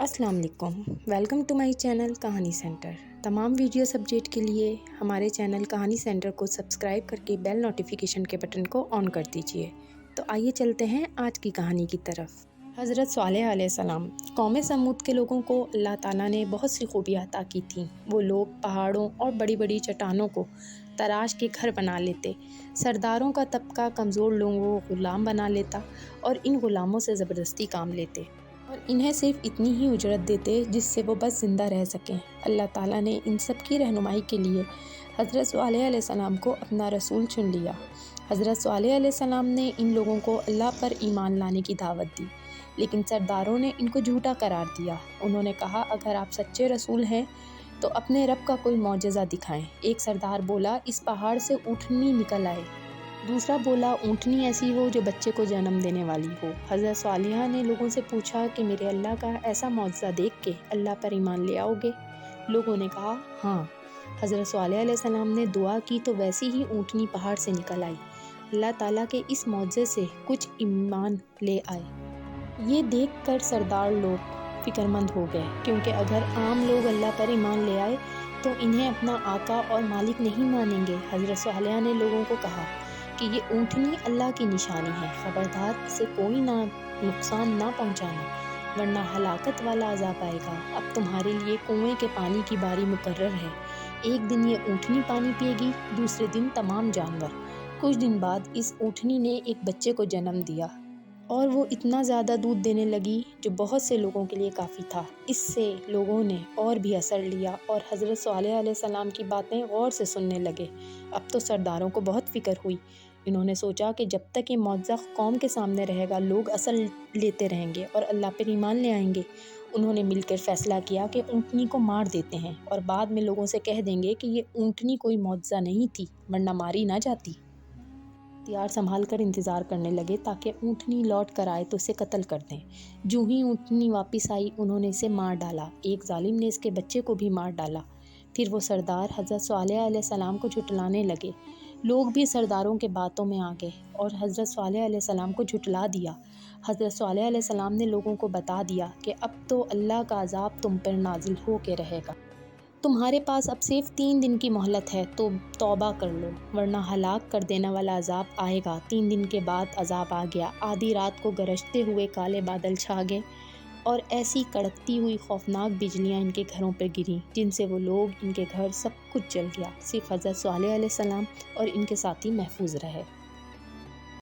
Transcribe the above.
السلام علیکم، welcome to my channel کہانی سینٹر۔ تمام ویڈیوز اپڈیٹ کے لیے ہمارے چینل کہانی سینٹر کو سبسکرائب کر کے بیل نوٹیفیکیشن کے بٹن کو آن کر دیجئے۔ تو آئیے چلتے ہیں آج کی کہانی کی طرف۔ حضرت صالح علیہ السلام۔ قوم سمود کے لوگوں کو اللہ تعالیٰ نے بہت سی خوبیاں عطا کی تھیں۔ وہ لوگ پہاڑوں اور بڑی بڑی چٹانوں کو تراش کے گھر بنا لیتے، سرداروں کا طبقہ کمزور لوگوں کو غلام بنا لیتا اور ان غلاموں سے زبردستی کام لیتے اور انہیں صرف اتنی ہی اجرت دیتے جس سے وہ بس زندہ رہ سکیں۔ اللہ تعالیٰ نے ان سب کی رہنمائی کے لیے حضرت صالح علیہ السلام کو اپنا رسول چن لیا۔ حضرت صالح علیہ السلام نے ان لوگوں کو اللہ پر ایمان لانے کی دعوت دی، لیکن سرداروں نے ان کو جھوٹا قرار دیا۔ انہوں نے کہا، اگر آپ سچے رسول ہیں تو اپنے رب کا کوئی معجزہ دکھائیں۔ ایک سردار بولا، اس پہاڑ سے اونٹنی نکل آئے۔ دوسرا بولا، اونٹنی ایسی ہو جو بچے کو جنم دینے والی ہو۔ حضرت صالحہ نے لوگوں سے پوچھا کہ میرے اللہ کا ایسا معجزہ دیکھ کے اللہ پر ایمان لے آؤ گے؟ لوگوں نے کہا، ہاں۔ حضرت صالح علیہ السلام نے دعا کی تو ویسی ہی اونٹنی پہاڑ سے نکل آئی۔ اللہ تعالیٰ کے اس معجزے سے کچھ ایمان لے آئے۔ یہ دیکھ کر سردار لوگ فکر مند ہو گئے، کیونکہ اگر عام لوگ اللہ پر ایمان لے آئے تو انہیں اپنا آقا اور مالک نہیں مانیں گے۔ حضرت صالحہ نے لوگوں کو کہا کہ یہ اونٹنی اللہ کی نشانی ہے، خبردار اسے کوئی نقصان نہ پہنچانا، ورنہ ہلاکت والا عذاب آئے گا۔ اب تمہارے لیے کنویں کے پانی کی باری مقرر ہے، ایک دن یہ اونٹنی پانی پیے گی، دوسرے دن تمام جانور۔ کچھ دن بعد اس اونٹنی نے ایک بچے کو جنم دیا اور وہ اتنا زیادہ دودھ دینے لگی جو بہت سے لوگوں کے لیے کافی تھا۔ اس سے لوگوں نے اور بھی اثر لیا اور حضرت صالح علیہ السلام کی باتیں غور سے سننے لگے۔ اب تو سرداروں کو بہت فکر ہوئی۔ انہوں نے سوچا کہ جب تک یہ معجزہ قوم کے سامنے رہے گا لوگ اثر لیتے رہیں گے اور اللہ پر ایمان لے آئیں گے۔ انہوں نے مل کر فیصلہ کیا کہ اونٹنی کو مار دیتے ہیں اور بعد میں لوگوں سے کہہ دیں گے کہ یہ اونٹنی کوئی معجزہ نہیں تھی، ورنہ ماری نہ جاتی۔ ہتھیار سنبھال کر انتظار کرنے لگے تاکہ اونٹنی لوٹ کر آئے تو اسے قتل کر دیں۔ جو ہی اونٹنی واپس آئی انہوں نے اسے مار ڈالا۔ ایک ظالم نے اس کے بچے کو بھی مار ڈالا۔ پھر وہ سردار حضرت صالح علیہ السلام کو جھٹلانے لگے۔ لوگ بھی سرداروں کے باتوں میں آ گئے اور حضرت صالح علیہ السلام کو جھٹلا دیا۔ حضرت صالح علیہ السلام نے لوگوں کو بتا دیا کہ اب تو اللہ کا عذاب تم پر نازل ہو کے رہے گا۔ تمہارے پاس اب صرف 3 دن کی مہلت ہے تو توبہ کر لو، ورنہ ہلاک کر دینے والا عذاب آئے گا۔ 3 دن کے بعد عذاب آ گیا۔ آدھی رات کو گرجتے ہوئے کالے بادل چھا گئے اور ایسی کڑکتی ہوئی خوفناک بجلیاں ان کے گھروں پر گریں جن سے وہ لوگ، ان کے گھر، سب کچھ جل گیا۔ صرف حضرت صالح علیہ السلام اور ان کے ساتھی محفوظ رہے۔